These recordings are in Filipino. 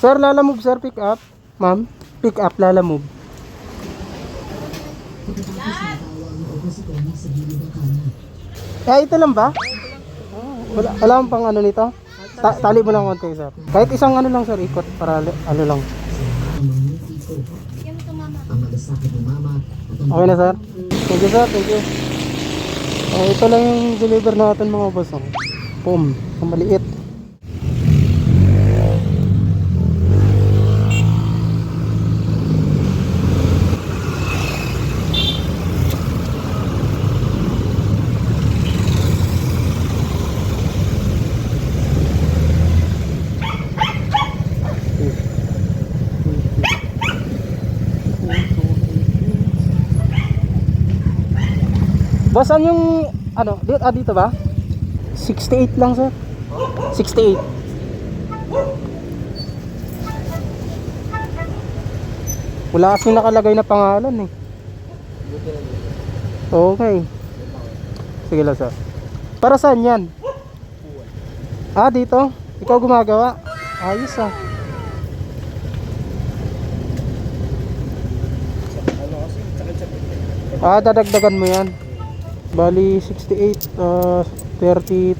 Sir, lalamove sir, pick up. Ma'am, pick up, lalamove. Ito lang ba? Wala akong pang ano nito? Tali mo lang konti sir. Kahit isang ano lang sir, ikot para ano lang. Okay na sir? Thank you sir, thank you. Ito lang yung deliver natin mga boss. Boom, ang maliit. Boss, saan yung ano? Dito ba? 68 lang sir. 68. Wala kasing nakalagay na pangalan eh. Okay. Sige lang sir. Para saan yan? Dito? Ikaw gumagawa? Ayos ah. Dadagdagan mo yan. Bali 68, 32.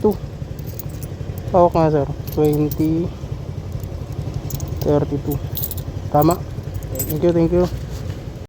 Hawak nga sir. 20, 32. Tama. Thank you, thank you.